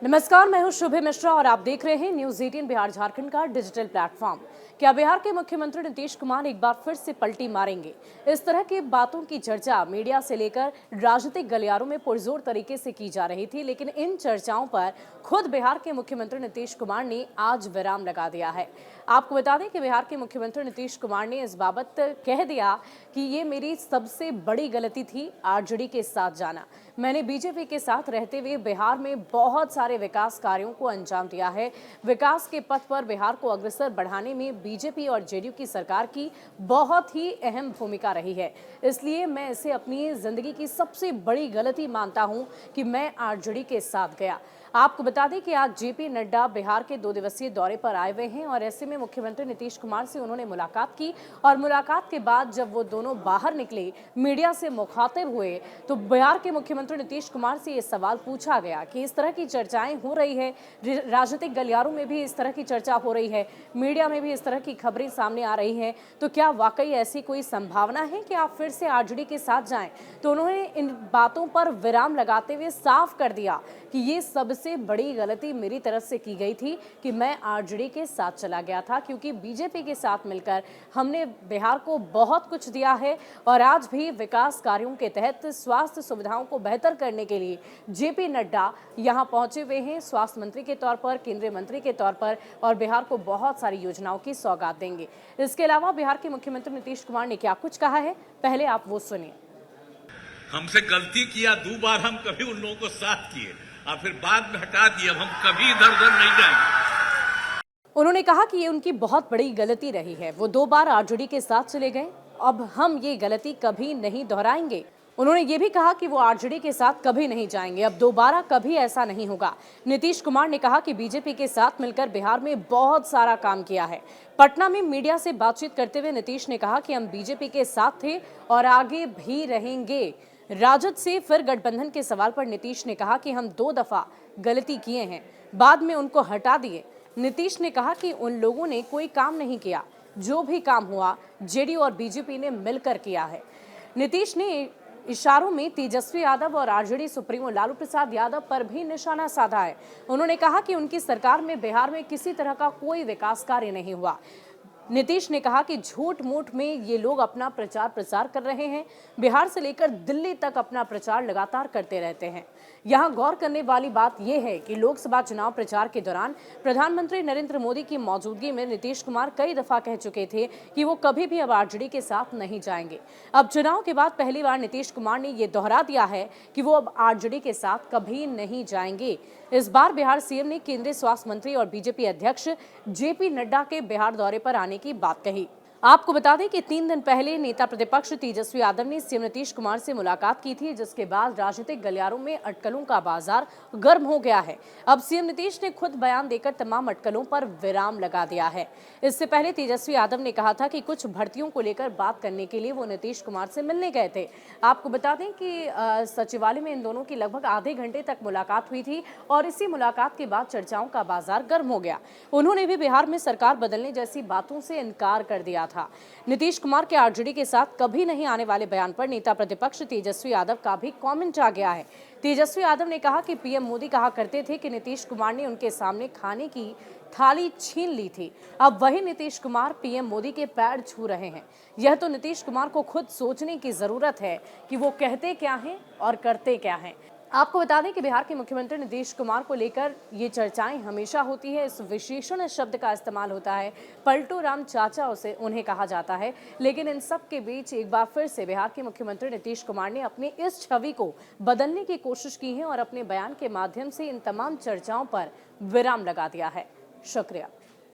नमस्कार, मैं हूं शुभे मिश्रा और आप देख रहे हैं न्यूज 18 बिहार झारखंड का डिजिटल प्लेटफॉर्म। क्या बिहार के मुख्यमंत्री नीतीश कुमार एक बार फिर से पलटी मारेंगे? इस तरह की बातों की चर्चा मीडिया से लेकर राजनीतिक गलियारों में पुरजोर तरीके से की जा रही थी, लेकिन इन चर्चाओं पर खुद बिहार के मुख्यमंत्री नीतीश कुमार ने आज विराम लगा दिया है। आपको बता दें कि बिहार के मुख्यमंत्री नीतीश कुमार ने इस बाबत कह दिया कि ये मेरी सबसे बड़ी गलती थी आरजेडी के साथ जाना। मैंने बीजेपी के साथ रहते हुए बिहार में बहुत सारे विकास कार्यों को अंजाम दिया है। विकास के पथ पर बिहार को अग्रसर बढ़ाने में बीजेपी और जेडीयू की सरकार की बहुत ही अहम भूमिका रही है। इसलिए मैं इसे अपनी जिंदगी की सबसे बड़ी गलती मानता हूं कि मैं आरजेडी के साथ गया। आपको बता दें कि आज जेपी नड्डा बिहार के 2 दिवसीय दौरे पर आए हुए हैं और ऐसे में मुख्यमंत्री नीतीश कुमार से उन्होंने मुलाकात की और मुलाकात के बाद जब वो दोनों बाहर निकले, मीडिया से मुखातिब हुए, तो बिहार के मुख्यमंत्री नीतीश कुमार से ये सवाल पूछा गया कि इस तरह की चर्चाएं हो रही है, राजनीतिक गलियारों में भी इस तरह की चर्चा हो रही है, मीडिया में भी इस तरह की खबरें सामने आ रही हैं, तो क्या वाकई ऐसी कोई संभावना है कि आप फिर से आरजेडी के साथ जाएं? तो उन्होंने इन बातों पर विराम लगाते हुए साफ कर दिया कि ये सबसे बड़ी गलती मेरी तरफ से की गई थी कि मैं आरजेडी के साथ चला गया था, क्योंकि बीजेपी के साथ मिलकर हमने बिहार को बहुत कुछ दिया है और आज भी विकास कार्यों के तहत स्वास्थ्य सुविधाओं को बेहतर करने के लिए जेपी नड्डा यहां पहुंचे हुए हैं स्वास्थ्य मंत्री के तौर पर, केंद्रीय मंत्री के तौर पर, और बिहार को बहुत सारी योजनाओं की सौगात देंगे। इसके अलावा बिहार के मुख्यमंत्री नीतीश कुमार ने क्या कुछ कहा है, पहले आप वो सुनिए। हमसे गलती किया 2 बार, हम कभी उन लोगों को साथ किए और फिर बाद में हटा दिए। अब हम कभी इधर उधर नहीं जाएंगे। उन्होंने कहा कि ये उनकी बहुत बड़ी गलती रही है। वो 2 बार आरजेडी के साथ चले गए, अब हम ये गलती कभी नहीं दोहराएंगे। उन्होंने ये भी कहा कि वो आरजेडी के साथ कभी नहीं जाएंगे, अब दोबारा कभी ऐसा नहीं होगा। नीतीश कुमार ने कहा कि बीजेपी के साथ मिलकर बिहार में बहुत सारा काम किया है। पटना में मीडिया से बातचीत करते हुए नीतीश ने कहा कि हम बीजेपी के साथ थे और आगे भी रहेंगे। राजद से फिर गठबंधन के सवाल पर नीतीश ने कहा कि हम 2 दफा गलती किए हैं, बाद में उनको हटा दिए। नीतीश ने कहा कि उन लोगों ने कोई काम नहीं किया, जो भी काम हुआ जेडीयू और बीजेपी ने मिलकर किया है। नीतीश ने इशारों में तेजस्वी यादव और आरजेडी सुप्रीमो लालू प्रसाद यादव पर भी निशाना साधा है। उन्होंने कहा कि उनकी सरकार में बिहार में किसी तरह का कोई विकास कार्य नहीं हुआ। नीतीश ने कहा कि झूठ मूठ में ये लोग अपना प्रचार प्रसार कर रहे हैं, बिहार से लेकर दिल्ली तक अपना प्रचार लगातार करते रहते हैं। यहाँ गौर करने वाली बात यह है कि लोकसभा चुनाव प्रचार के दौरान प्रधानमंत्री नरेंद्र मोदी की मौजूदगी में नीतीश कुमार कई दफा कह चुके थे कि वो कभी भी अब आरजेडी के साथ नहीं जाएंगे। अब चुनाव के बाद पहली बार नीतीश कुमार ने ये दोहरा दिया है कि वो अब आरजेडी के साथ कभी नहीं जाएंगे। इस बार बिहार सीएम ने केंद्रीय स्वास्थ्य मंत्री और बीजेपी अध्यक्ष जेपी नड्डा के बिहार दौरे पर आने की बात कही। आपको बता दें कि 3 दिन पहले नेता प्रतिपक्ष तेजस्वी यादव ने सीएम नीतीश कुमार से मुलाकात की थी, जिसके बाद राजनीतिक गलियारों में अटकलों का बाजार गर्म हो गया है। अब सीएम नीतीश ने खुद बयान देकर तमाम अटकलों पर विराम लगा दिया है। इससे पहले तेजस्वी यादव ने कहा था कि कुछ भर्तियों को लेकर बात करने के लिए वो नीतीश कुमार से मिलने गए थे। आपको बता दें कि सचिवालय में इन दोनों की लगभग आधे घंटे तक मुलाकात हुई थी और इसी मुलाकात के बाद चर्चाओं का बाजार गर्म हो गया। उन्होंने भी बिहार में सरकार बदलने जैसी बातों से इनकार कर दिया था। नीतीश कुमार के आरजेडी के साथ कभी नहीं आने वाले बयान पर नेता प्रतिपक्ष तेजस्वी यादव का भी कमेंट आ गया है। तेजस्वी यादव ने कहा कि पीएम मोदी कहा करते थे कि नीतीश कुमार ने उनके सामने खाने की थाली छीन ली थी। अब वही नीतीश कुमार पीएम मोदी के पैर छू रहे हैं। यह तो नीतीश कुमार को खुद सोचने की जरूरत है कि वो कहते क्या हैं और करते क्या हैं। आपको बता दें कि बिहार के मुख्यमंत्री नीतीश कुमार को लेकर ये चर्चाएं हमेशा होती है। इस विशेषण शब्द का इस्तेमाल होता है, पलटू राम चाचा उसे उन्हें कहा जाता है। लेकिन इन सब के बीच एक बार फिर से बिहार के मुख्यमंत्री नीतीश कुमार ने अपनी इस छवि को बदलने की कोशिश की है और अपने बयान के माध्यम से इन तमाम चर्चाओं पर विराम लगा दिया है। शुक्रिया।